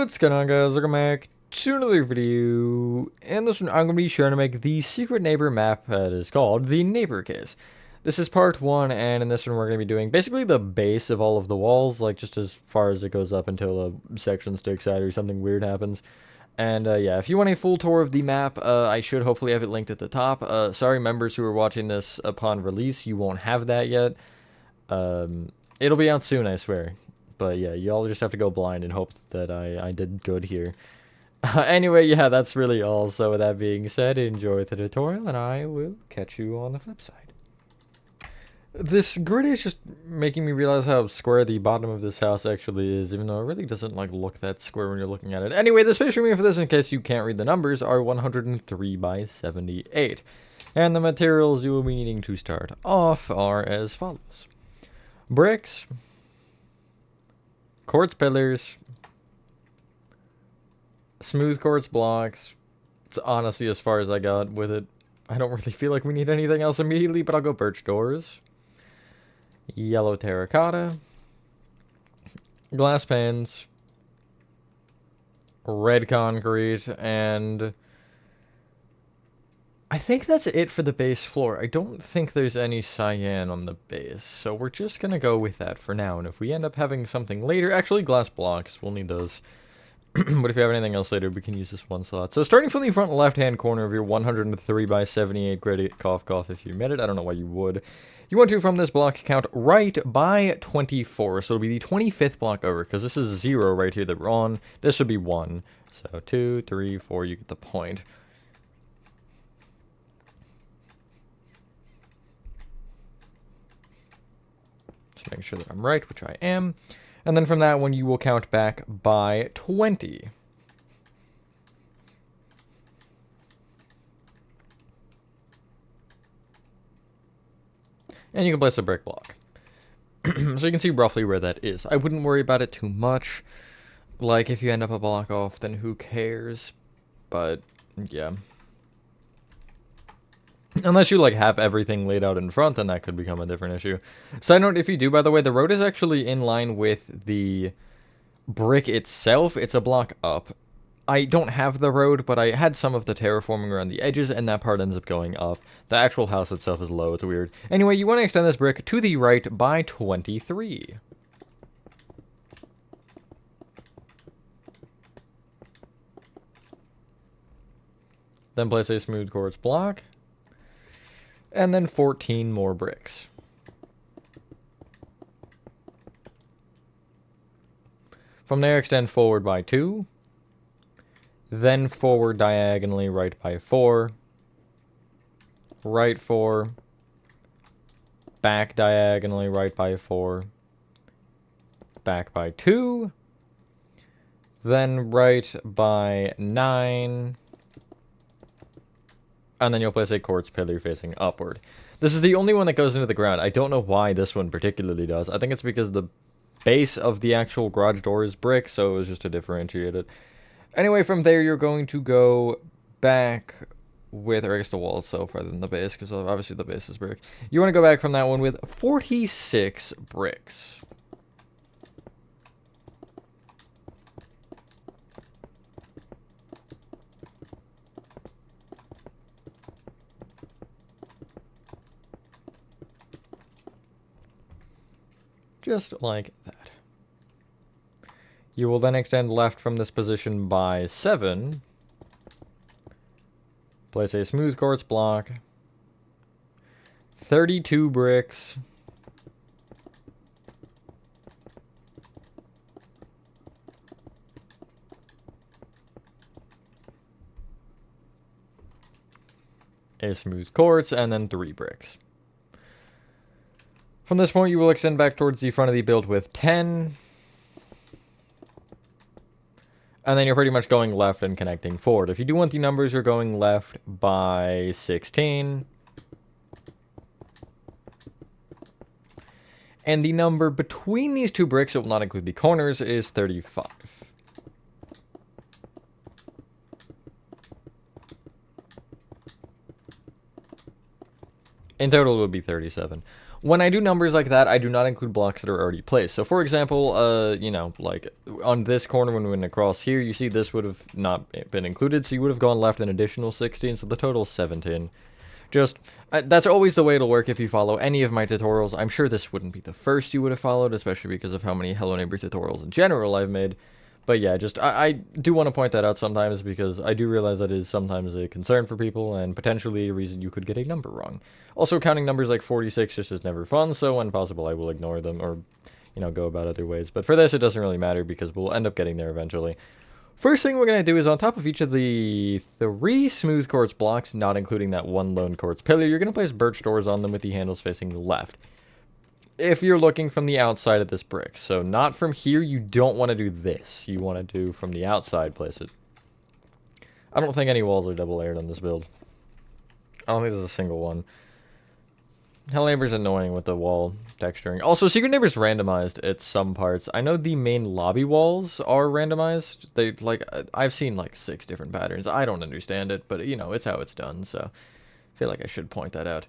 What's going on, guys? Welcome back to another video. In this one, I'm going to be trying to make the secret neighbor map that is called the neighbor case. This is part 1, and in this one we're going to be doing basically the base of all of the walls, like just as far as it goes up until a section sticks out or something weird happens. And yeah, if you want a full tour of the map, I should hopefully have it linked at the top. Sorry, members who are watching this upon release, you won't have that yet. It'll be out soon, I swear. But yeah, y'all just have to go blind and hope that I did good here. Anyway, yeah, that's really all. So with that being said, enjoy the tutorial, and I will catch you on the flip side. This grid is just making me realize how square the bottom of this house actually is, even though it really doesn't like look that square when you're looking at it. Anyway, the space remaining for this, in case you can't read the numbers, are 103 by 78. And the materials you will be needing to start off are as follows. Bricks, quartz pillars, smooth quartz blocks. It's honestly as far as I got with it. I don't really feel like we need anything else immediately, but I'll go birch doors. Yellow terracotta, glass panes, red concrete, and I think that's it for the base floor. I don't think there's any cyan on the base, so we're just gonna go with that for now. And if we end up having something later, actually glass blocks, we'll need those. But if you have anything else later, we can use this one slot. So starting from the front left-hand corner of your 103 by 78 grid, cough cough if you made it, I don't know why you would. You want to, from this block, count right by 24, so it'll be the 25th block over, because this is 0 right here that we're on. This would be 1. So 2, 3, 4, you get the point. Just making sure that I'm right, which I am. And then from that one, you will count back by 20. And you can place a brick block. So you can see roughly where that is. I wouldn't worry about it too much. Like, if you end up a block off, then who cares? But, yeah. Unless you, like, have everything laid out in front, then that could become a different issue. Side note, if you do, by the way, the road is actually in line with the brick itself. It's a block up. I don't have the road, but I had some of the terraforming around the edges, and that part ends up going up. The actual house itself is low. It's weird. Anyway, you want to extend this brick to the right by 23. Then place a smooth quartz block. And then 14 more bricks. From there, extend forward by 2. Then forward diagonally right by 4. Right 4. Back diagonally right by 4. Back by 2. Then right by 9. And then you'll place a quartz pillar facing upward. This is the only one that goes into the ground. I don't know why this one particularly does. I think it's because the base of the actual garage door is brick, so it was just to differentiate it. Anyway, from there, you're going to go back with, or I guess the wall itself rather than the base, because obviously the base is brick. You want to go back from that one with 46 bricks. Just like that. You will then extend left from this position by 7. Place a smooth quartz block. 32 bricks. A smooth quartz, and then 3 bricks. From this point, you will extend back towards the front of the build with 10. And then you're pretty much going left and connecting forward. If you do want the numbers, you're going left by 16. And the number between these two bricks, it will not include the corners, is 35. In total, it would be 37. When I do numbers like that, I do not include blocks that are already placed. So for example, you know, like on this corner when we went across here, you see this would have not been included, so you would have gone left an additional 16, so the total is 17. Just, that's always the way it'll work if you follow any of my tutorials. I'm sure this wouldn't be the first you would have followed, especially because of how many Hello Neighbor tutorials in general I've made. But yeah, just, I do want to point that out sometimes because I do realize that is sometimes a concern for people and potentially a reason you could get a number wrong. Also, counting numbers like 46 just is never fun, so when possible I will ignore them or, you know, go about other ways. But for this, it doesn't really matter because we'll end up getting there eventually. First thing we're going to do is on top of each of the 3 smooth quartz blocks, not including that one lone quartz pillar, you're going to place birch doors on them with the handles facing the left. If you're looking from the outside of this brick. So not from here, you don't want to do this. You want to do from the outside, place it. I don't think any walls are double layered on this build. I don't think there's a single one. Hell Neighbor's annoying with the wall texturing. Also, Secret Neighbor's randomized at some parts. I know the main lobby walls are randomized. They, like, I've seen, like, 6 different patterns. I don't understand it, but, you know, it's how it's done, so I feel like I should point that out.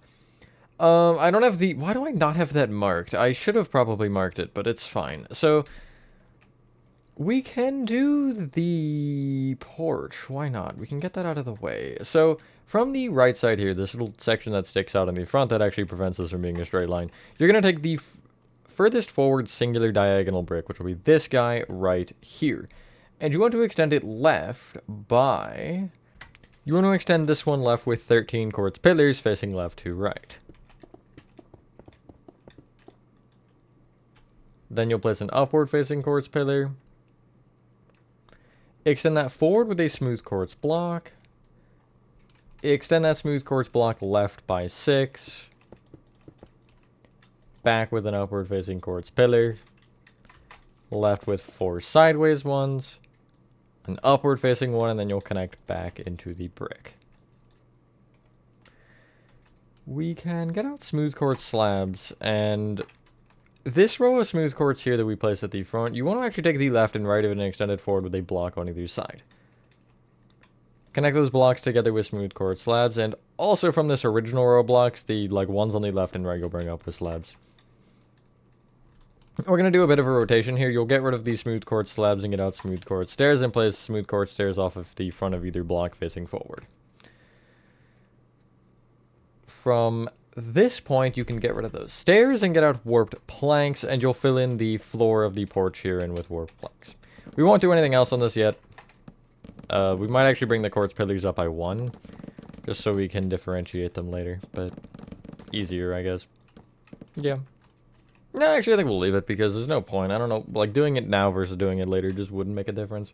I don't have the... Why do I not have that marked? I should have probably marked it, but it's fine. So, we can do the porch. Why not? We can get that out of the way. So, from the right side here, this little section that sticks out in the front that actually prevents this from being a straight line, you're going to take the furthest forward singular diagonal brick, which will be this guy right here. And you want to extend it left by... You want to extend this one left with 13 quartz pillars facing left to right. Then you'll place an upward facing quartz pillar. Extend that forward with a smooth quartz block. Extend that smooth quartz block left by 6. Back with an upward facing quartz pillar. Left with 4 sideways ones. An upward facing one, and then you'll connect back into the brick. We can get out smooth quartz slabs, and this row of smooth quartz here that we place at the front, you want to actually take the left and right of it and extend it forward with a block on either side. Connect those blocks together with smooth quartz slabs, and also from this original row of blocks, the ones on the left and right you'll bring up with slabs. We're going to do a bit of a rotation here. You'll get rid of these smooth quartz slabs and get out smooth quartz stairs and place smooth quartz stairs off of the front of either block facing forward. From this point, you can get rid of those stairs and get out warped planks, and you'll fill in the floor of the porch here in with warped planks. We won't do anything else on this yet. We might actually bring the quartz pillars up by 1, just so we can differentiate them later, but easier, I guess. Yeah. No, actually, I think we'll leave it because there's no point. I don't know, like, doing it now versus doing it later just wouldn't make a difference.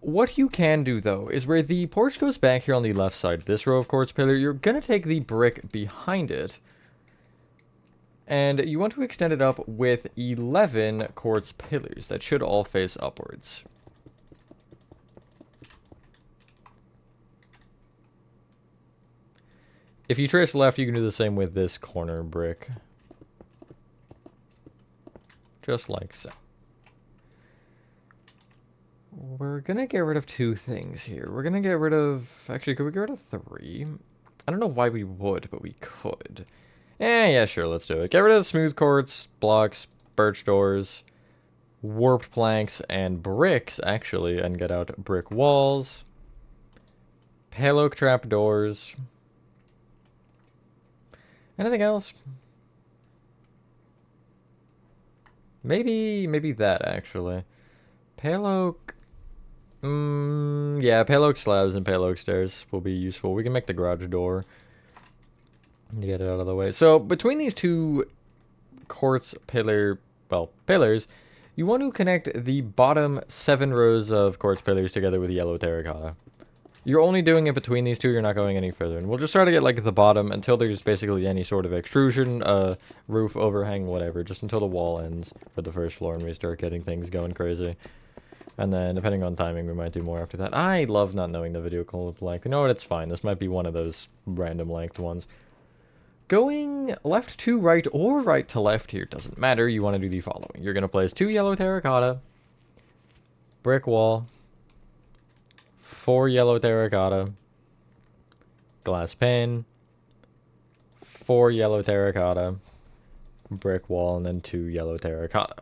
What you can do, though, is where the porch goes back here on the left side, this row of quartz pillar, you're going to take the brick behind it, and you want to extend it up with 11 quartz pillars that should all face upwards. If you trace left, you can do the same with this corner brick. Just like so. We're gonna get rid of 2 things here. We're gonna get rid of... Actually, could we get rid of 3? I don't know why we would, but we could. Yeah, sure, let's do it. Get rid of smooth quartz, blocks, birch doors, warped planks, and bricks, actually, and get out brick walls, pale oak trap doors. Anything else? Maybe that, actually. Pale oak... yeah, pale oak slabs and pale oak stairs will be useful. We can make the garage door to get it out of the way. So, between these 2 quartz pillars, you want to connect the bottom 7 rows of quartz pillars together with yellow terracotta. You're only doing it between these 2, you're not going any further. And we'll just try to get, like, the bottom until there's basically any sort of extrusion, roof, overhang, whatever. Just until the wall ends for the first floor and we start getting things going crazy. And then, depending on timing, we might do more after that. I love not knowing the video clip length. You know what, it's fine. This might be one of those random length ones. Going left to right or right to left here doesn't matter. You want to do the following. You're going to place 2 yellow terracotta, brick wall, 4 yellow terracotta, glass pane, 4 yellow terracotta, brick wall, and then 2 yellow terracotta.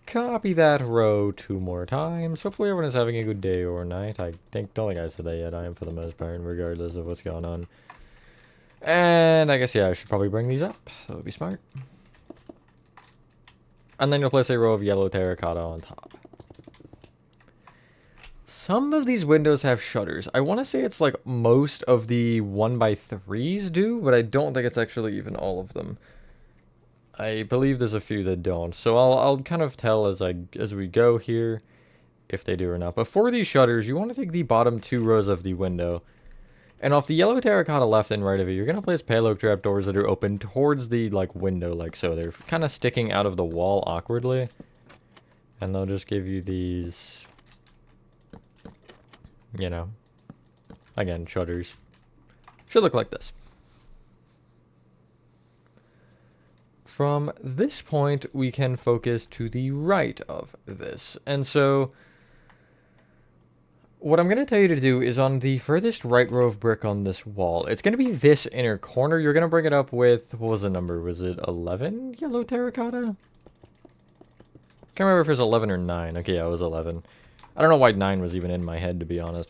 Copy that row 2 more times. Hopefully everyone is having a good day or night. Don't think I said that yet. I am for the most part, regardless of what's going on. And I guess, yeah, I should probably bring these up. That would be smart. And then you'll place a row of yellow terracotta on top. Some of these windows have shutters. I want to say it's like most of the 1x3s do, but I don't think it's actually even all of them. I believe there's a few that don't. So I'll kind of tell as we go here if they do or not. But for these shutters, you want to take the bottom 2 rows of the window. And off the yellow terracotta left and right of it, you're going to place pale trapdoors that are open towards the like window like so. They're kind of sticking out of the wall awkwardly. And they'll just give you these, you know, again, shutters. Should look like this. From this point, we can focus to the right of this. And so what I'm going to tell you to do is on the furthest right row of brick on this wall, it's going to be this inner corner. You're going to bring it up with, what was the number? Was it 11 yellow terracotta? Can't remember if it was 11 or 9. Okay, yeah, it was 11. I don't know why 9 was even in my head, to be honest.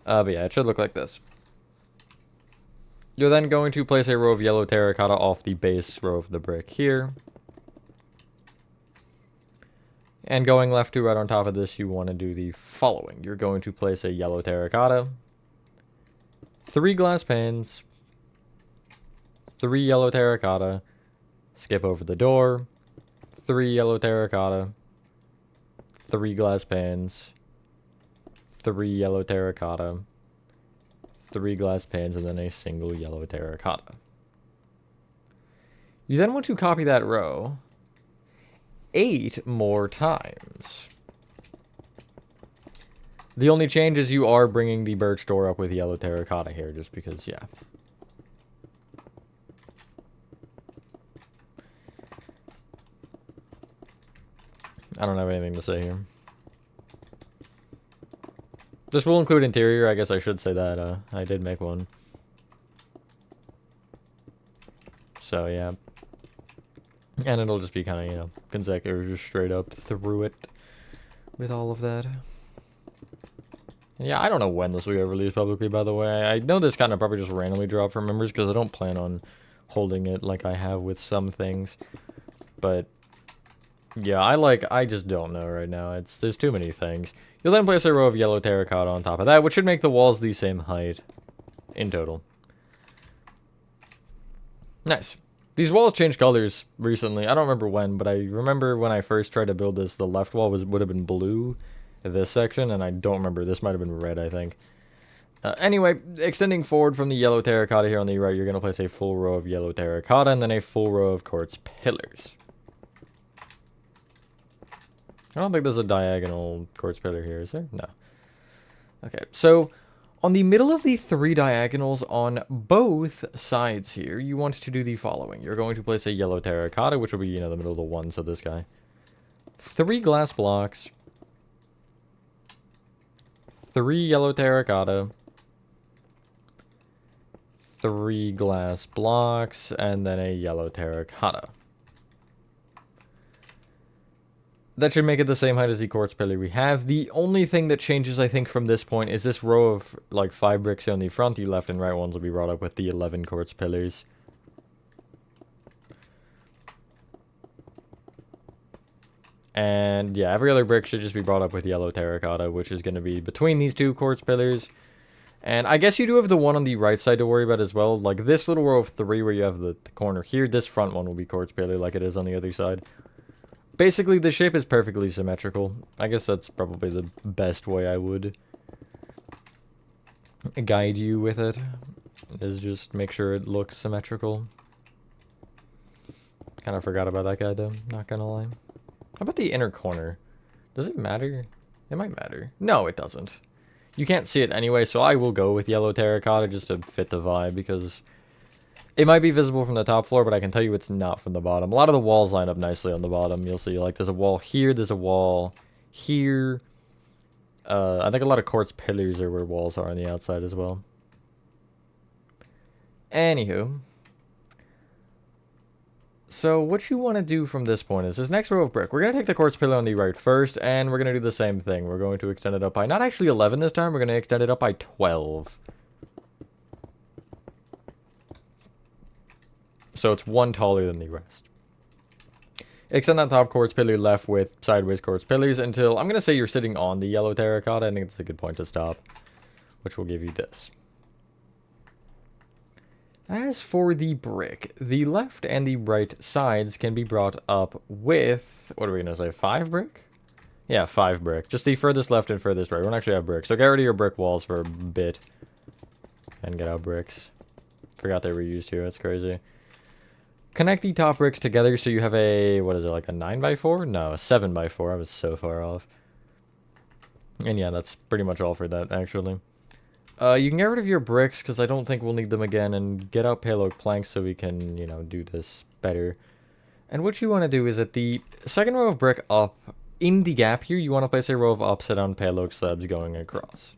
But yeah, it should look like this. You're then going to place a row of yellow terracotta off the base row of the brick here. And going left to right on top of this, you want to do the following. You're going to place a yellow terracotta, 3 glass panes, 3 yellow terracotta, skip over the door, 3 yellow terracotta, 3 glass panes, 3 yellow terracotta, 3 glass panes, and then a single yellow terracotta. You then want to copy that row 8 more times. The only change is you are bringing the birch door up with yellow terracotta here, just because, yeah. I don't have anything to say here. This will include interior. I guess I should say that I did make one. So, yeah. And it'll just be kind of, you know, consecutive, just straight up through it with all of that. And yeah, I don't know when this will get released publicly, by the way. I know this kind of probably just randomly dropped from members because I don't plan on holding it like I have with some things. But yeah, I just don't know right now. There's too many things. You'll then place a row of yellow terracotta on top of that, which should make the walls the same height in total. Nice. These walls changed colors recently. I don't remember when, but I remember when I first tried to build this, the left wall would have been blue, this section, and I don't remember. This might have been red, I think. Anyway, extending forward from the yellow terracotta here on the right, you're going to place a full row of yellow terracotta and then a full row of quartz pillars. I don't think there's a diagonal quartz pillar here, is there? No. Okay, so on the middle of the 3 diagonals on both sides here, you want to do the following. You're going to place a yellow terracotta, which will be, you know, the middle of the 1, so this guy. 3 glass blocks. 3 yellow terracotta. 3 glass blocks, and then a yellow terracotta. That should make it the same height as the quartz pillar we have. The only thing that changes, I think, from this point is this row of, like, 5 bricks on the front. The left and right ones will be brought up with the 11 quartz pillars. And, yeah, every other brick should just be brought up with yellow terracotta, which is going to be between these 2 quartz pillars. And I guess you do have the one on the right side to worry about as well. Like, this little row of 3 where you have the corner here, this front one will be quartz pillar like it is on the other side. Basically, the shape is perfectly symmetrical. I guess that's probably the best way I would guide you with it, is just make sure it looks symmetrical. Kind of forgot about that guy, though, not gonna lie. How about the inner corner? Does it matter? It might matter. No, it doesn't. You can't see it anyway, so I will go with yellow terracotta just to fit the vibe, because it might be visible from the top floor, but I can tell you it's not from the bottom. A lot of the walls line up nicely on the bottom. You'll see, like, there's a wall here, there's a wall here. I think a lot of quartz pillars are where walls are on the outside as well. Anywho. So what you want to do from this point is this next row of brick. We're going to take the quartz pillar on the right first, and we're going to do the same thing. We're going to extend it up by, not actually 11 this time, we're going to extend it up by 12. So it's one taller than the rest. Extend that top quartz pillar left with sideways quartz pillars until, I'm going to say you're sitting on the yellow terracotta. I think it's a good point to stop, which will give you this. As for the brick, the left and the right sides can be brought up with, what are we going to say, 5 brick? Yeah, 5 brick. Just the furthest left and furthest right. We don't actually have brick. So get rid of your brick walls for a bit. And get out bricks. Forgot they were used here. That's crazy. Connect the top bricks together so you have a, what is it, like a 9x4? No, a 7x4. I was so far off. And yeah, that's pretty much all for that, actually. You can get rid of your bricks, because I don't think we'll need them again, and get out pale oak planks so we can, you know, do this better. And what you want to do is at the second row of brick up, in the gap here, you want to place a row of upside-down pale oak slabs going across.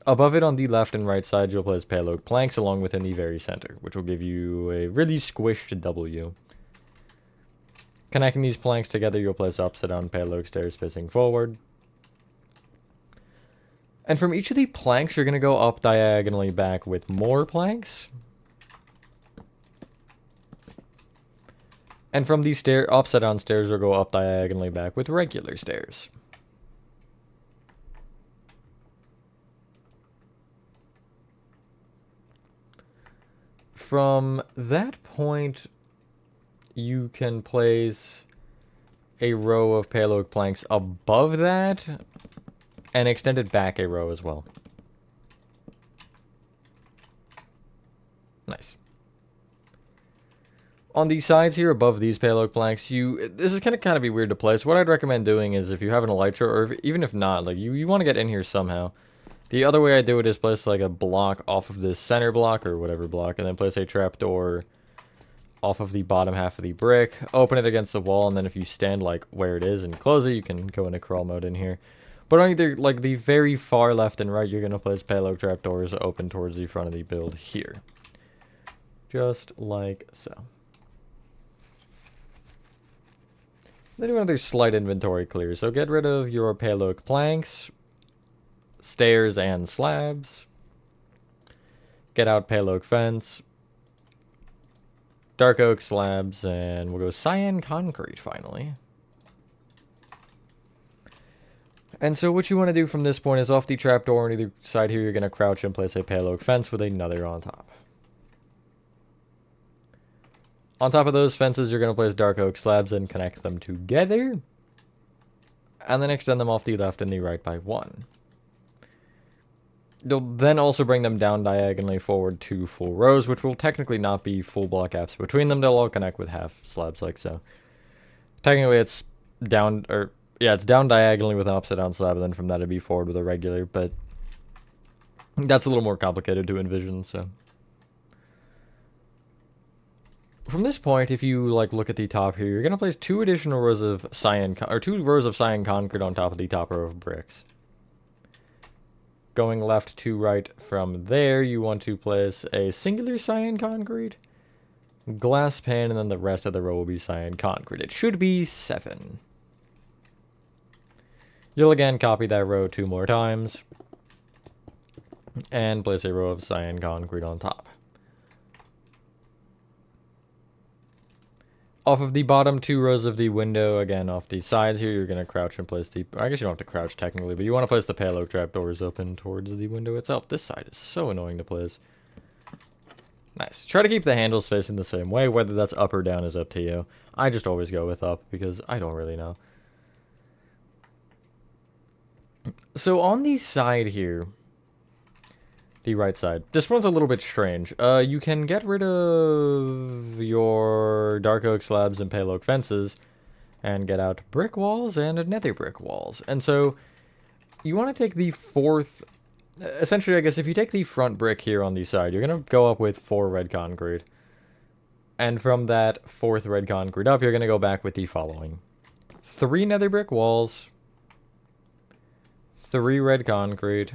Above it on the left and right side, you'll place pale oak planks along within the very center, which will give you a really squished W. Connecting these planks together, you'll place upside-down pale oak stairs facing forward. And from each of the planks, you're going to go up diagonally back with more planks. And from these upside down stairs, you'll go up diagonally back with regular stairs. From that point, you can place a row of pale oak planks above that. And extend it back a row as well. Nice. On the sides here, above these pale oak planks, this is kind of be weird to place. What I'd recommend doing is if you have an elytra, or even if not, like you want to get in here somehow. The other way I do it is place like a block off of this center block, or whatever block, and then place a trapdoor off of the bottom half of the brick. Open it against the wall, and then if you stand like where it is and close it, you can go into crawl mode in here. But on either, like, the very far left and right, you're going to place pale oak trapdoors open towards the front of the build here. Just like so. Then you want to do slight inventory clear. So get rid of your pale oak planks, stairs, and slabs. Get out pale oak fence, dark oak slabs, and we'll go cyan concrete finally. And so what you want to do from this point is off the trapdoor on either side here, you're going to crouch and place a pale oak fence with another on top. On top of those fences, you're going to place dark oak slabs and connect them together. And then extend them off the left and the right by 1. You'll then also bring them down diagonally forward 2 full rows, which will technically not be full block gaps between them. They'll all connect with half slabs like so. Technically it's down, or yeah, it's down diagonally with an upside down slab, and then from that it'd be forward with a regular, but that's a little more complicated to envision, so. From this point, if you like look at the top here, you're gonna place 2 additional rows of cyan, or 2 rows of cyan concrete on top of the top row of bricks. Going left to right from there, you want to place a singular cyan concrete, glass pane, and then the rest of the row will be cyan concrete. It should be 7. You'll again copy that row 2 more times, and place a row of cyan concrete on top. Off of the bottom 2 rows of the window, again off the sides here, you're going to crouch and place the, I guess you don't have to crouch technically, but you want to place the pale oak trapdoors open towards the window itself. This side is so annoying to place. Nice. Try to keep the handles facing the same way, whether that's up or down is up to you. I just always go with up, because I don't really know. So on the side here, the right side, this one's a little bit strange. You can get rid of your dark oak slabs and pale oak fences and get out brick walls and nether brick walls. And so you want to take the 4th, essentially I guess if you take the front brick here on the side, you're going to go up with 4 red concrete. And from that 4th red concrete up, you're going to go back with the following: 3 nether brick walls, 3 red concrete,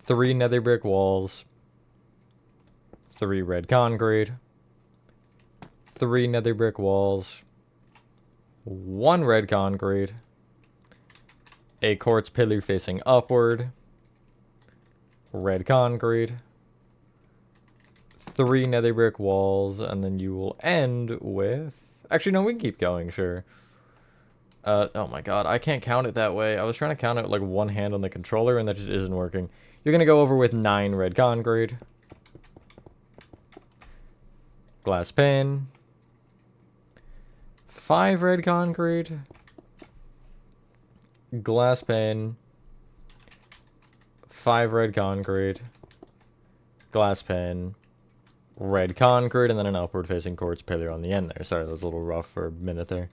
3 nether brick walls, 3 red concrete, 3 nether brick walls, 1 red concrete, a quartz pillar facing upward, red concrete, 3 nether brick walls, and then you will end with... Actually, no, we can keep going, sure. Oh my god, I can't count it that way. I was trying to count it with, like, one hand on the controller, and that just isn't working. You're gonna go over with 9 red concrete, glass pane, 5 red concrete, glass pane, 5 red concrete, glass pane, red concrete, and then an upward facing quartz pillar on the end there. Sorry, that was a little rough for a minute there.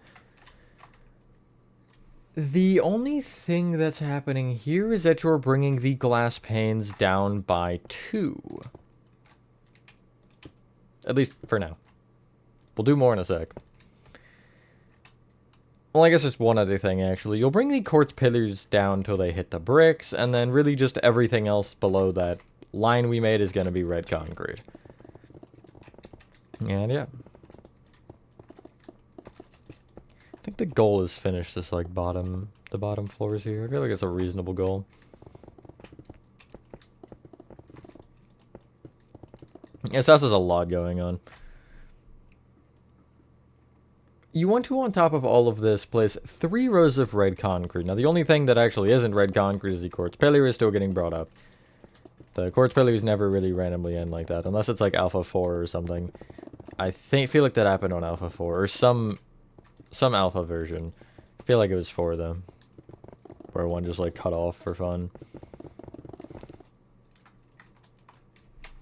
The only thing that's happening here is that you're bringing the glass panes down by 2. At least for now. We'll do more in a sec. Well, I guess just one other thing, actually. You'll bring the quartz pillars down till they hit the bricks, and then really just everything else below that line we made is going to be red concrete. And yeah. I think the goal is finish this, like, the bottom floors here. I feel like it's a reasonable goal. Yes, this has a lot going on. You want to, on top of all of this, place 3 rows of red concrete. Now, the only thing that actually isn't red concrete is the quartz pillar is still getting brought up. The quartz pillars never really randomly end like that, unless it's like Alpha 4 or something. I feel like that happened on Alpha 4, or some Alpha version. I feel like it was 4, though. Where one just, like, cut off for fun.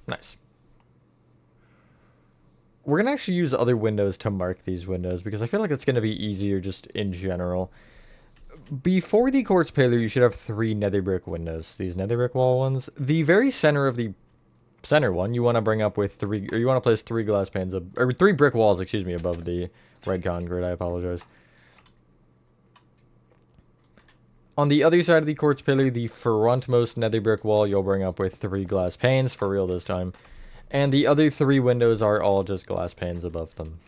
Nice. We're going to actually use other windows to mark these windows, because I feel like it's going to be easier just in general. Before the quartz pillar, you should have 3 nether brick windows. These nether brick wall ones. The very center of the center one, you want to bring up with 3, or you want to place 3 glass panes, or 3 brick walls, excuse me, above the red concrete. I apologize. On the other side of the quartz pillar, the frontmost nether brick wall, you'll bring up with 3 glass panes, for real this time. And the other 3 windows are all just glass panes above them.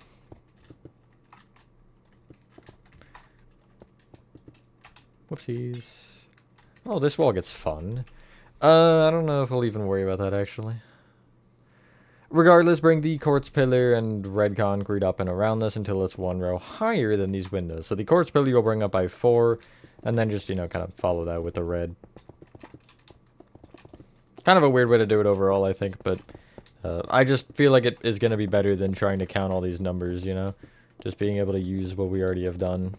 Whoopsies. Oh, this wall gets fun. I don't know if we'll even worry about that, actually. Regardless, bring the quartz pillar and red concrete up and around this until it's 1 row higher than these windows. So the quartz pillar you'll bring up by 4, and then just, you know, kind of follow that with the red. Kind of a weird way to do it overall, I think, but I just feel like it is going to be better than trying to count all these numbers, you know? Just being able to use what we already have done.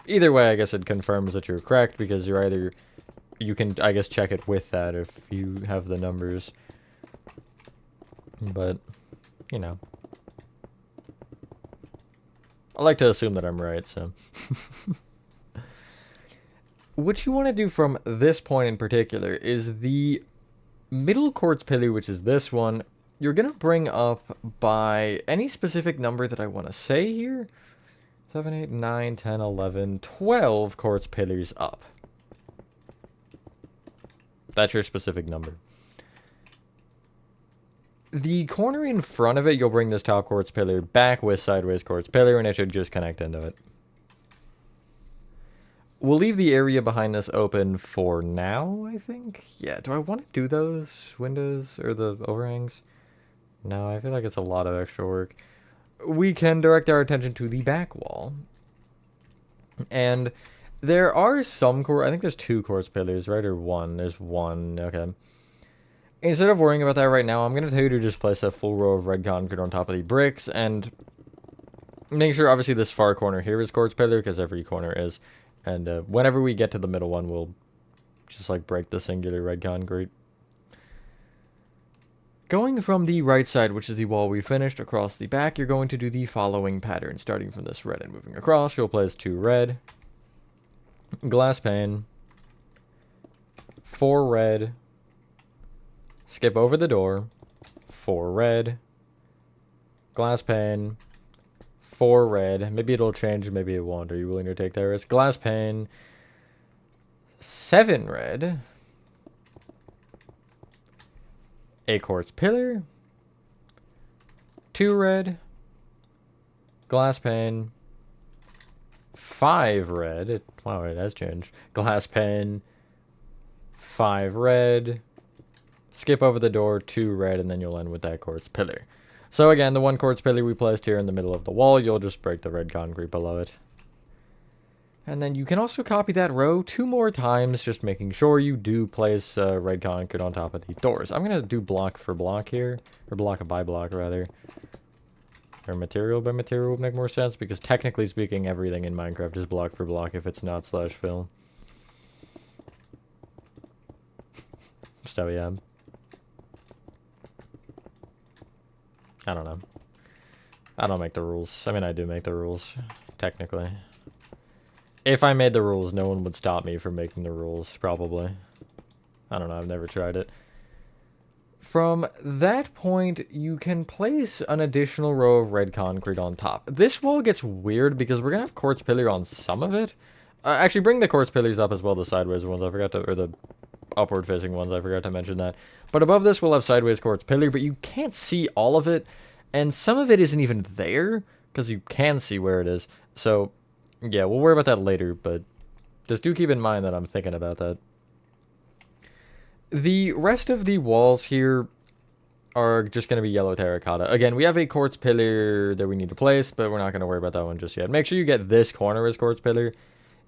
Either way, I guess it confirms that you're correct, because you're either... You can, I guess, check it with that if you have the numbers. But, you know. I like to assume that I'm right, so... What you want to do from this point in particular is the middle quartz pillar, which is this one, you're going to bring up by any specific number that I want to say here. 7, 8, 9, 10, 11, 12 quartz pillars up. That's your specific number. The corner in front of it, you'll bring this top quartz pillar back with sideways quartz pillar, and it should just connect into it. We'll leave the area behind this open for now, I think. Yeah, do I want to do those windows or the overhangs? No, I feel like it's a lot of extra work. We can direct our attention to the back wall. And there are some I think there's 2 quartz pillars, right? Or 1. There's 1. Okay. Instead of worrying about that right now, I'm going to tell you to just place a full row of red concrete on top of the bricks and make sure, obviously, this far corner here is quartz pillar, because every corner is. And whenever we get to the middle one, we'll just, like, break the singular red concrete. Going from the right side, which is the wall we finished, across the back, you're going to do the following pattern. Starting from this red and moving across, you'll place 2 red, glass pane, 4 red, skip over the door, 4 red, glass pane, 4 red. Maybe it'll change, maybe it won't. Are you willing to take that risk? Glass pane, 7 red, a quartz pillar, 2 red, glass pane, 5 red. Wow, it has changed. Glass pane, 5 red. Skip over the door, 2 red, and then you'll end with that quartz pillar. So again, the 1 quartz pillar we placed here in the middle of the wall, you'll just break the red concrete below it. And then you can also copy that row 2 more times, just making sure you do place red concrete on top of the doors. I'm going to do block for block here, or block by block rather. Or material by material would make more sense, because technically speaking, everything in Minecraft is block for block if it's not /fill. So yeah. I don't know. I don't make the rules. I mean, I do make the rules, technically. If I made the rules, no one would stop me from making the rules, probably. I don't know, I've never tried it. From that point, you can place an additional row of red concrete on top. This wall gets weird because we're going to have quartz pillar on some of it. Actually, bring the quartz pillars up as well, the sideways ones. I forgot to, or the upward facing ones. I forgot to mention that. But above this, we'll have sideways quartz pillar, but you can't see all of it. And some of it isn't even there because you can see where it is. So, yeah, we'll worry about that later, but just do keep in mind that I'm thinking about that. The rest of the walls here are just going to be yellow terracotta. Again, we have a quartz pillar that we need to place, but we're not going to worry about that one just yet. Make sure you get this corner as quartz pillar.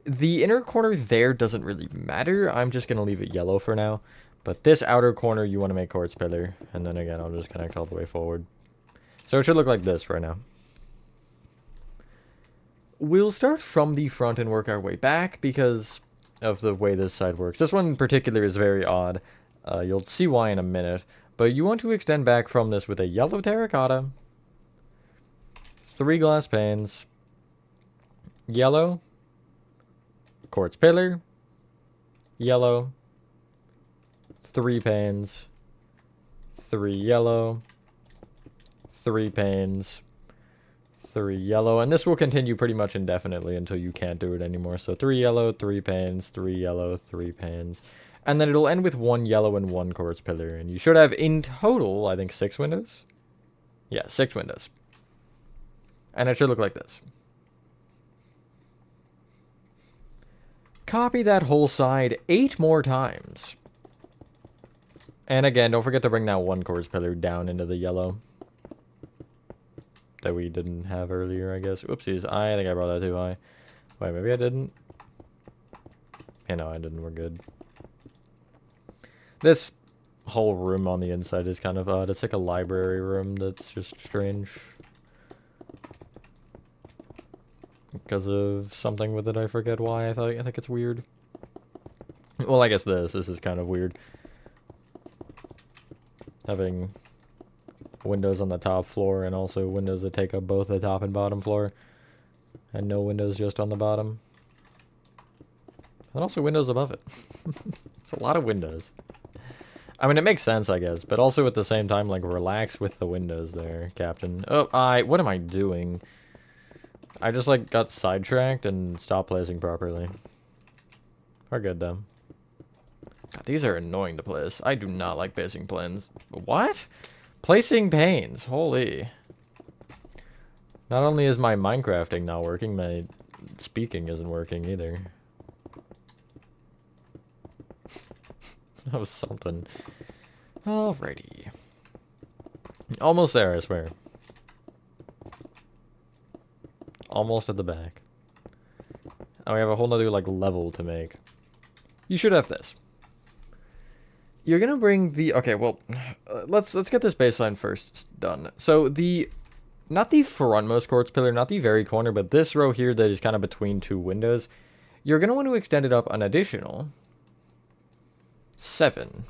The inner corner there doesn't really matter. I'm just going to leave it yellow for now. But this outer corner, you want to make quartz pillar. And then again, I'll just connect all the way forward. So it should look like this right now. We'll start from the front and work our way back because of the way this side works. This one in particular is very odd. You'll see why in a minute. But you want to extend back from this with a yellow terracotta, 3 glass panes, yellow, quartz pillar, yellow, 3 panes, 3 yellow, 3 panes, 3 yellow, and this will continue pretty much indefinitely until you can't do it anymore. So 3 yellow, 3 panes, 3 yellow, 3 panes, and then it'll end with 1 yellow and 1 quartz pillar, and you should have in total, I think, 6 windows. Yeah, 6 windows, and it should look like this. Copy that whole side 8 more times. And again, don't forget to bring that 1 quartz pillar down into the yellow that we didn't have earlier, I guess. Oopsies, I think I brought that too high. Wait, maybe I didn't? Yeah, no, I didn't. We're good. This whole room on the inside is kind of odd. It's like a library room that's just strange. Because of something with it, I forget why. I think it's weird. Well, I guess this is kind of weird. Having windows on the top floor and also windows that take up both the top and bottom floor. And no windows just on the bottom. And also windows above it. It's a lot of windows. I mean, it makes sense, I guess. But also at the same time, like, relax with the windows there, Captain. Oh, what am I doing? I just, like, got sidetracked and stopped placing properly. We're good, though. God, these are annoying to place. I do not like placing planes. What? Placing panes. Holy. Not only is my Minecrafting not working, my speaking isn't working either. That was something. Alrighty. Almost there, I swear. Almost at the back. And we have a whole nother, like, level to make. You should have this. You're gonna bring the... Okay, well, let's get this baseline first done. So not the frontmost quartz pillar, not the very corner, but this row here that is kind of between 2 windows. You're gonna want to extend it up an additional 7.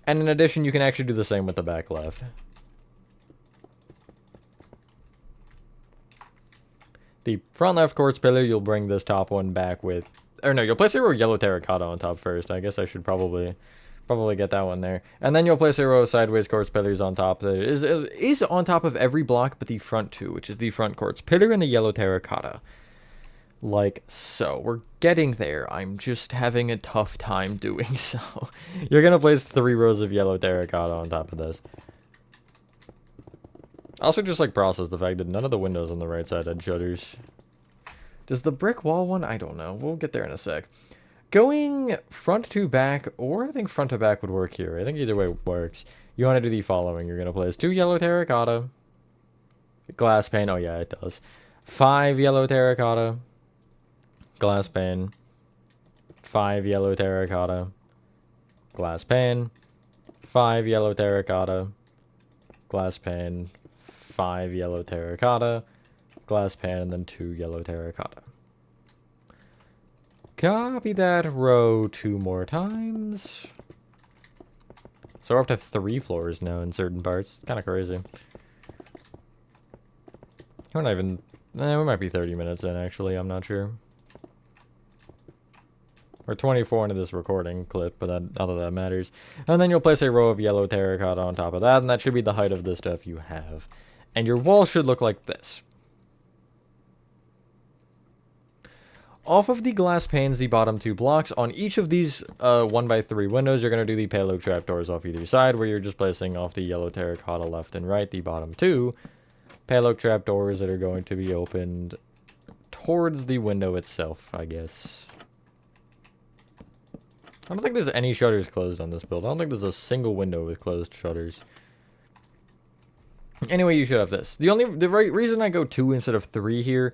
And in addition, you can actually do the same with the back left. The front left quartz pillar, you'll bring this top one back with... Or no, you'll place a row of yellow terracotta on top first. I guess I should probably get that one there. And then you'll place a row of sideways quartz pillars on top. That is on top of every block but the front 2, which is the front quartz pillar and the yellow terracotta. like so. We're getting there. I'm just having a tough time doing so. You're gonna place 3 rows of yellow terracotta on top of this. Also just like process the fact that none of the windows on the right side had shutters. Does the brick wall one? I don't know. We'll get there in a sec. Going front to back, or I think front to back would work here. I think either way works. You want to do the following. You're going to place 2 yellow terracotta. Glass pane. Oh, yeah, it does. 5 yellow terracotta. Glass pane. 5 yellow terracotta. Glass pane. 5 yellow terracotta. Glass pane. 5 yellow terracotta. Glass pane, and then 2 yellow terracotta. Copy that row 2 more times. So we're up to 3 floors now in certain parts. Kind of crazy. We're not even... we might be 30 minutes in, actually. I'm not sure. We're 24 into this recording clip, but not that that matters. And then you'll place a row of yellow terracotta on top of that, and that should be the height of the stuff you have. And your wall should look like this. Off of the glass panes, the bottom 2 blocks, on each of these 1x3 windows, you're going to do the payload trapdoors off either side, where you're just placing off the yellow terracotta left and right, the bottom 2 payload trapdoors that are going to be opened towards the window itself, I guess. I don't think there's any shutters closed on this build. I don't think there's a single window with closed shutters. Anyway, you should have this. The reason I go 2 instead of 3 here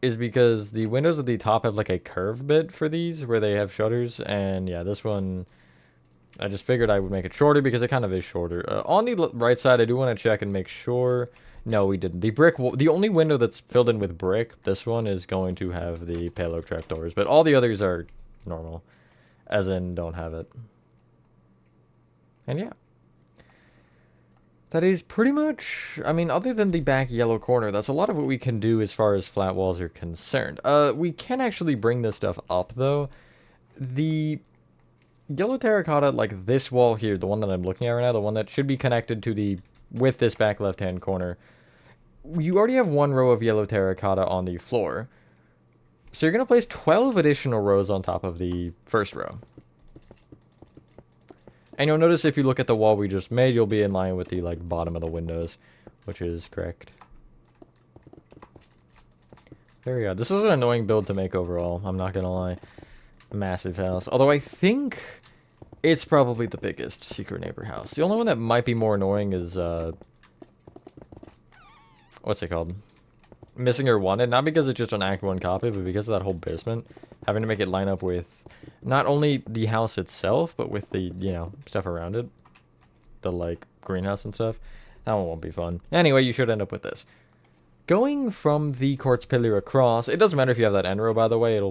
is because the windows at the top have like a curved bit for these where they have shutters, and yeah, this one I just figured I would make it shorter because it kind of is shorter. On the right side, I do want to check and make sure. No, we didn't. The only window that's filled in with brick, this one is going to have the payload trapdoors, but all the others are normal, as in don't have it. And yeah. That is pretty much, I mean, other than the back yellow corner, that's a lot of what we can do as far as flat walls are concerned. We can actually bring this stuff up, though. The yellow terracotta, like this wall here, the one that I'm looking at right now, the one that should be connected to the, with this back left-hand corner, you already have 1 row of yellow terracotta on the floor. So you're going to place 12 additional rows on top of the first row. And you'll notice if you look at the wall we just made, you'll be in line with the like bottom of the windows, which is correct. Very odd. This was an annoying build to make overall, I'm not gonna lie. Massive house. Although I think it's probably the biggest secret neighbor house. The only one that might be more annoying is, what's it called? Missing or Wanted. Not because it's just an Act 1 copy, but because of that whole basement. Having to make it line up with not only the house itself, but with the, you know, stuff around it. The, like, greenhouse and stuff. That one won't be fun. Anyway, you should end up with this. Going from the quartz pillar across, it doesn't matter if you have that end row, by the way.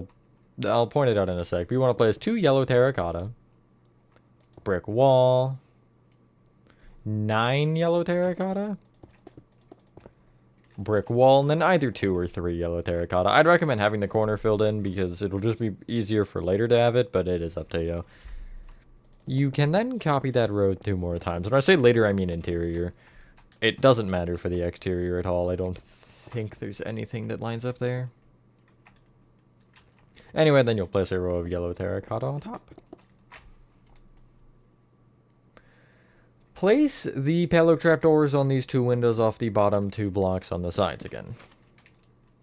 I'll point it out in a sec. But you want to place 2 yellow terracotta. Brick wall. 9 yellow terracotta. Brick wall, and then either 2 or 3 yellow terracotta. I'd recommend having the corner filled in because it'll just be easier for later to have it, but it is up to you. You can then copy that row 2 more times. When I say later, I mean interior. It doesn't matter for the exterior at all. I don't think there's anything that lines up there. Anyway, then you'll place a row of yellow terracotta on top. Place the payload trapdoors on these 2 windows off the bottom 2 blocks on the sides again.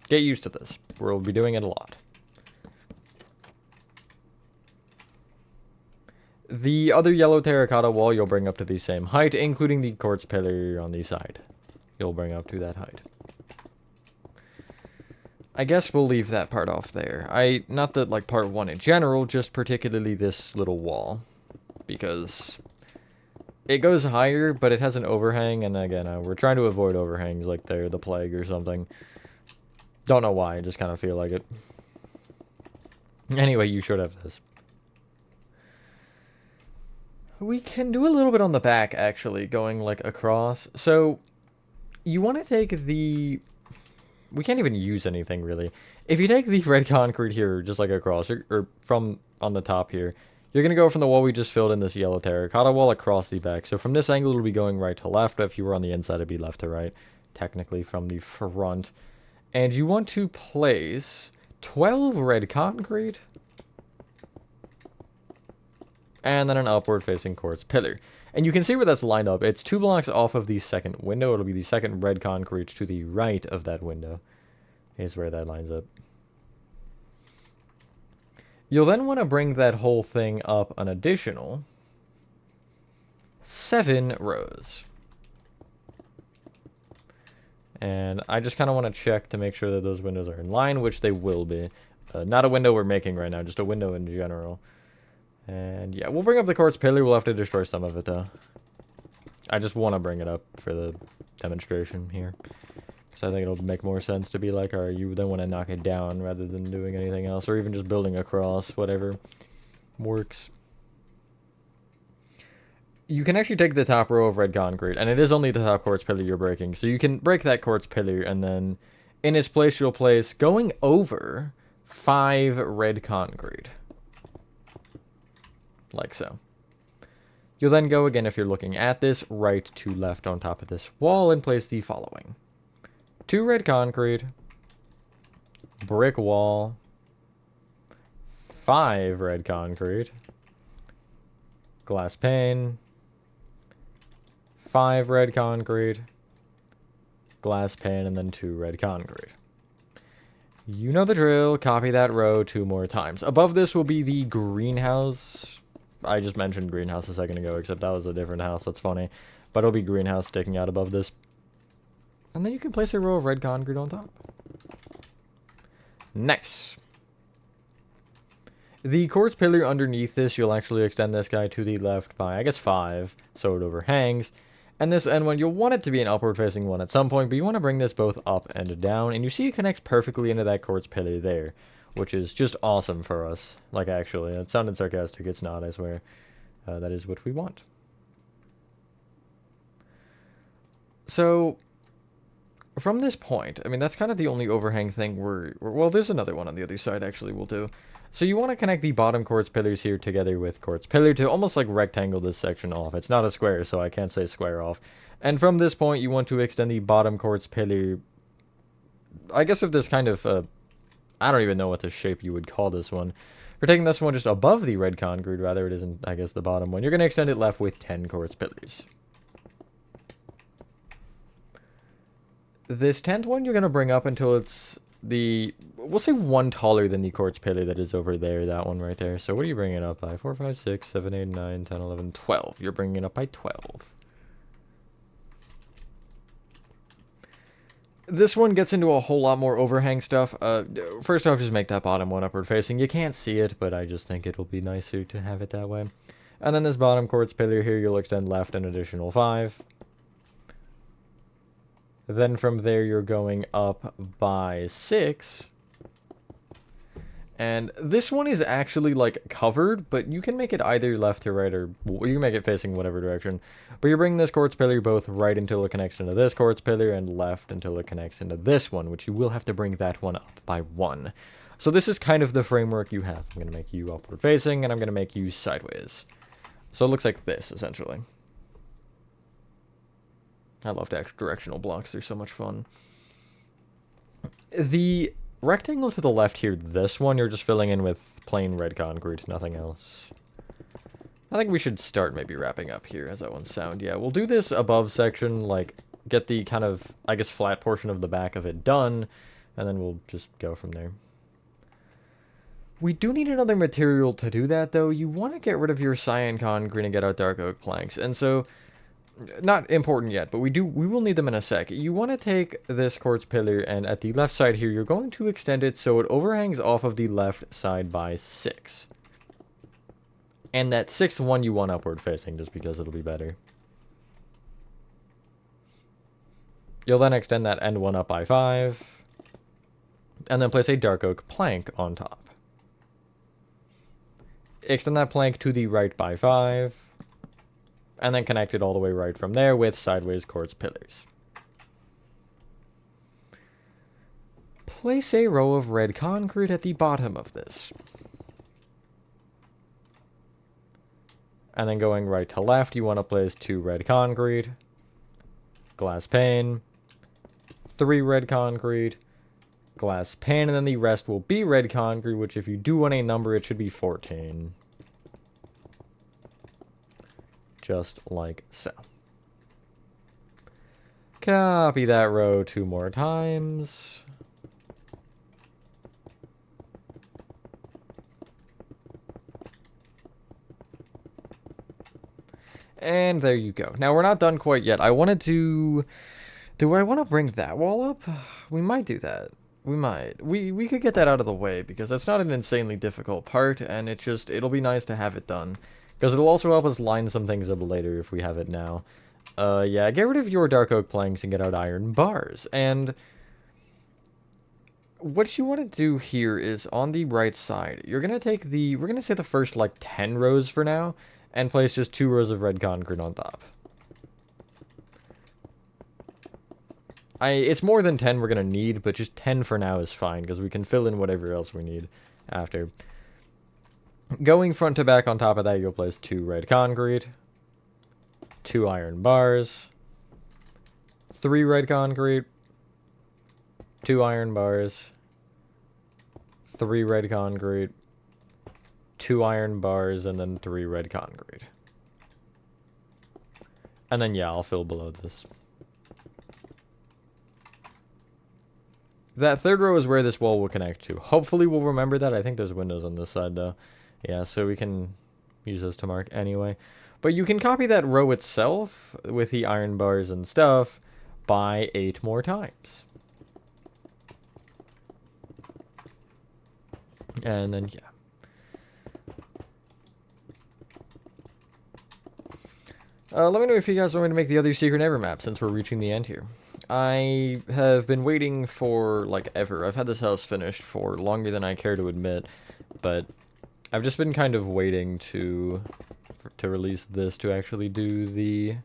Get used to this. We'll be doing it a lot. The other yellow terracotta wall you'll bring up to the same height, including the quartz pillar on the side. You'll bring up to that height. I guess we'll leave that part off there. Not that, like, part 1 in general, just particularly this little wall. Because it goes higher, but it has an overhang, and again, we're trying to avoid overhangs like they're the plague or something. Don't know why, I just kind of feel like it. Anyway, you should have this. We can do a little bit on the back, actually, going, like, across. So, you want to take the... We can't even use anything, really. If you take the red concrete here, just like across, or from on the top here, you're going to go from the wall we just filled in, this yellow terracotta wall, across the back. So from this angle, it'll be going right to left, but if you were on the inside, it'd be left to right, technically from the front. And you want to place 12 red concrete, and then an upward facing quartz pillar. And you can see where that's lined up. It's 2 blocks off of the second window. It'll be the second red concrete to the right of that window. Here's where that lines up. You'll then want to bring that whole thing up an additional 7 rows. And I just kind of want to check to make sure that those windows are in line, which they will be. Not a window we're making right now, just a window in general. And yeah, we'll bring up the quartz pillar. We'll have to destroy some of it, though. I just want to bring it up for the demonstration here. Because I think it'll make more sense to be like, alright, you then want to knock it down rather than doing anything else. Or even just building across, whatever works. You can actually take the top row of red concrete, and it is only the top quartz pillar you're breaking. So you can break that quartz pillar, and then in its place you'll place, going over, 5 red concrete. Like so. You'll then go again, if you're looking at this, right to left on top of this wall, and place the following. 2 red concrete, brick wall, 5 red concrete, glass pane, 5 red concrete, glass pane, and then 2 red concrete. You know the drill. Copy that row 2 more times. Above this will be the greenhouse. I just mentioned greenhouse a second ago, except that was a different house. That's funny. But it'll be greenhouse sticking out above this. And then you can place a row of red concrete on top. Nice. The quartz pillar underneath this, you'll actually extend this guy to the left by, I guess, 5, so it overhangs. And this end one, you'll want it to be an upward facing one at some point, but you want to bring this both up and down, and you see it connects perfectly into that quartz pillar there, which is just awesome for us. Like, actually, it sounded sarcastic, it's not, I swear. That is what we want. So, from this point, I mean, that's kind of the only overhang thing well, there's another one on the other side, actually, we'll do. So you want to connect the bottom quartz pillars here together with quartz pillar to almost like rectangle this section off. It's not a square, so I can't say square off. And from this point, you want to extend the bottom quartz pillar, I guess of this kind of, I don't even know what the shape you would call this one. We're taking this one just above the red concrete, rather it isn't, I guess, the bottom one. You're going to extend it left with 10 quartz pillars. This 10th one you're going to bring up until it's we'll say 1 taller than the quartz pillar that is over there, that one right there. So what are you bringing it up by? 4, 5, 6, 7, 8, 9, 10, 11, 12. You're bringing it up by 12. This one gets into a whole lot more overhang stuff. First off, just make that bottom one upward facing. You can't see it, but I just think it'll be nicer to have it that way. And then this bottom quartz pillar here, you'll extend left an additional 5. Then from there, you're going up by 6. And this one is actually, like, covered, but you can make it either left to right, or you can make it facing whatever direction. But you're bringing this quartz pillar both right until it connects into this quartz pillar, and left until it connects into this one, which you will have to bring that one up by 1. So this is kind of the framework you have. I'm going to make you upward facing, and I'm going to make you sideways. So it looks like this, essentially. I love directional blocks. They're so much fun. The rectangle to the left here, this one, you're just filling in with plain red concrete, nothing else. I think we should start maybe wrapping up here. How's that one sound? Yeah, we'll do this above section, like, get the kind of, I guess, flat portion of the back of it done, and then we'll just go from there. We do need another material to do that, though. You want to get rid of your cyan concrete and get out dark oak planks, and so... Not important yet, but we will need them in a sec. You want to take this quartz pillar, and at the left side here, you're going to extend it so it overhangs off of the left side by 6. And that 6th one you want upward facing, just because it'll be better. You'll then extend that end one up by 5. And then place a dark oak plank on top. Extend that plank to the right by 5. And then connect it all the way right from there with sideways quartz pillars. Place a row of red concrete at the bottom of this. And then going right to left, you want to place 2 red concrete, glass pane, 3 red concrete, glass pane, and then the rest will be red concrete, which if you do want a number, it should be 14. Just like so. Copy that row 2 more times. And there you go. Now, we're not done quite yet. I wanted to... Do I want to bring that wall up? We might do that. We might. We could get that out of the way, because that's not an insanely difficult part, and it'll be nice to have it done. Because it'll also help us line some things up later if we have it now. Yeah, get rid of your dark oak planks and get out iron bars. And what you want to do here is on the right side, you're going to take we're going to say the first like 10 rows for now, and place just 2 rows of red concrete on top. It's more than 10 we're going to need, but just 10 for now is fine, because we can fill in whatever else we need after. Going front to back on top of that, you'll place 2 red concrete, 2 iron bars, 3 red concrete, 2 iron bars, 3 red concrete, 2 iron bars, and then 3 red concrete. And then, yeah, I'll fill below this. That third row is where this wall will connect to. Hopefully we'll remember that. I think there's windows on this side, though. Yeah, so we can use those to mark anyway. But you can copy that row itself with the iron bars and stuff by 8 more times. And then, yeah. Let me know if you guys want me to make the other secret neighbor map, since we're reaching the end here. I have been waiting for, like, ever. I've had this house finished for longer than I care to admit, but I've just been kind of waiting to release this to actually do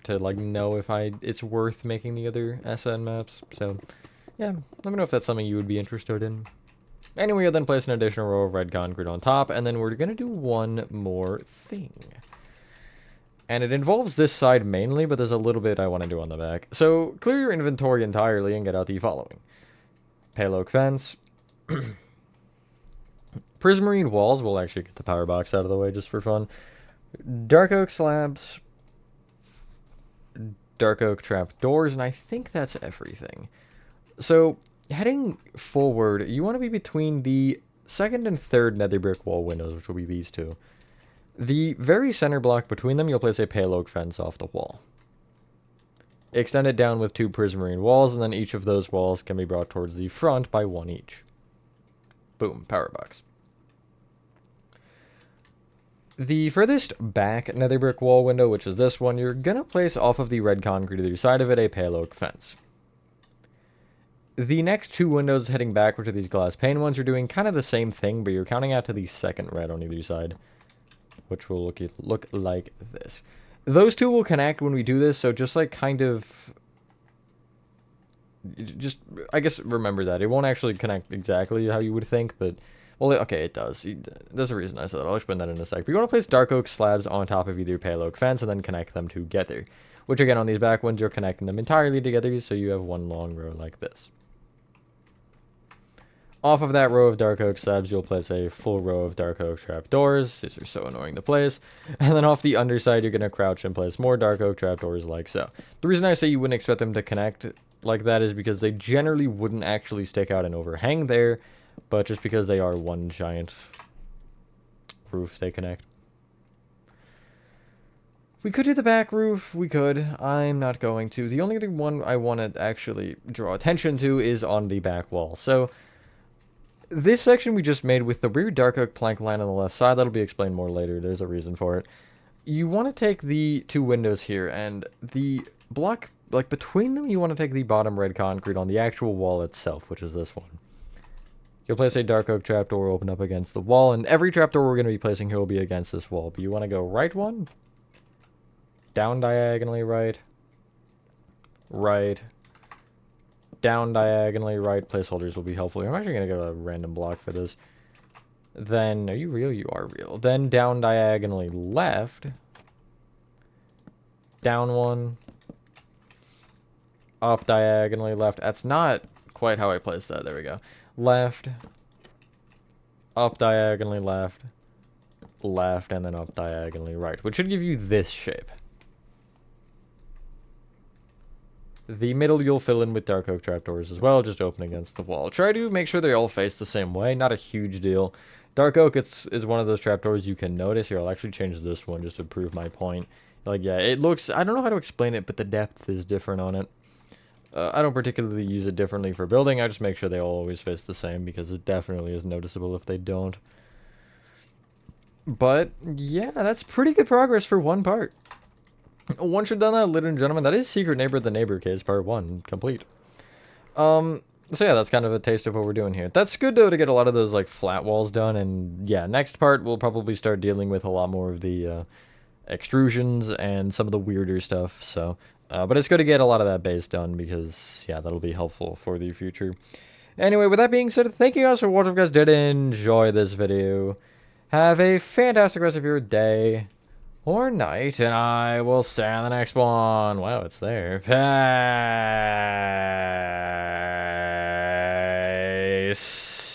to, like, know if it's worth making the other SN maps. So, yeah, let me know if that's something you would be interested in. Anyway, I'll then place an additional row of red concrete on top, and then we're going to do one more thing. And it involves this side mainly, but there's a little bit I want to do on the back. So, clear your inventory entirely and get out the following. Pale oak fence. Prismarine walls. We'll actually get the power box out of the way just for fun. Dark oak slabs. Dark oak trap doors, and I think that's everything. So, heading forward, you want to be between the second and third nether brick wall windows, which will be these two. The very center block between them, you'll place a pale oak fence off the wall. Extend it down with 2 prismarine walls, and then each of those walls can be brought towards the front by 1 each. Boom, power box. The furthest back nether brick wall window, which is this one, you're going to place off of the red concrete either side of it a pale oak fence. The next 2 windows heading backwards to these glass pane ones, you're doing kind of the same thing, but you're counting out to the second red on either side, which will look like this. Those 2 will connect when we do this, so just like kind of... Just, I guess, remember that. It won't actually connect exactly how you would think, but... Well, okay, it does. There's a reason I said that. I'll explain that in a sec. But you want to place dark oak slabs on top of either pale oak fence and then connect them together. Which, again, on these back ones, you're connecting them entirely together, so you have one long row like this. Off of that row of dark oak slabs, you'll place a full row of dark oak trapdoors. These are so annoying to place. And then off the underside, you're going to crouch and place more dark oak trapdoors like so. The reason I say you wouldn't expect them to connect like that is because they generally wouldn't actually stick out and overhang there, but just because they are one giant roof, they connect. We could do the back roof. We could. I'm not going to. The only other one I want to actually draw attention to is on the back wall. So... this section we just made with the rear dark oak plank line on the left side, that'll be explained more later, there's a reason for it. You want to take the 2 windows here, and the block, like between them, you want to take the bottom red concrete on the actual wall itself, which is this one. You'll place a dark oak trapdoor open up against the wall, and every trapdoor we're going to be placing here will be against this wall. But you want to go right one, down diagonally right, right, down diagonally right. Placeholders will be helpful. I'm actually going to go to a random block for this. Then, are you real? You are real. Then down diagonally left, down one, up diagonally left. That's not quite how I placed that. There we go. Left, up diagonally left, left, and then up diagonally right, which should give you this shape. The middle you'll fill in with dark oak trapdoors as well, just open against the wall. Try to make sure they all face the same way, not a huge deal. Dark oak is one of those trapdoors you can notice. Here, I'll actually change this one just to prove my point. Like, yeah, it looks, I don't know how to explain it, but the depth is different on it. I don't particularly use it differently for building. I just make sure they all always face the same because it definitely is noticeable if they don't. But, yeah, that's pretty good progress for one part. Once you're done that, ladies and gentlemen, that is Secret Neighbor the Neighbor Case Part 1 complete. So yeah, that's kind of a taste of what we're doing here. That's good, though, to get a lot of those, like, flat walls done. And, yeah, next part, we'll probably start dealing with a lot more of the extrusions and some of the weirder stuff. So, but it's good to get a lot of that base done because, yeah, that'll be helpful for the future. Anyway, with that being said, thank you guys for watching. If you guys did enjoy this video, have a fantastic rest of your day or night, and I will see you on the next one. Wow, it's there. Peace.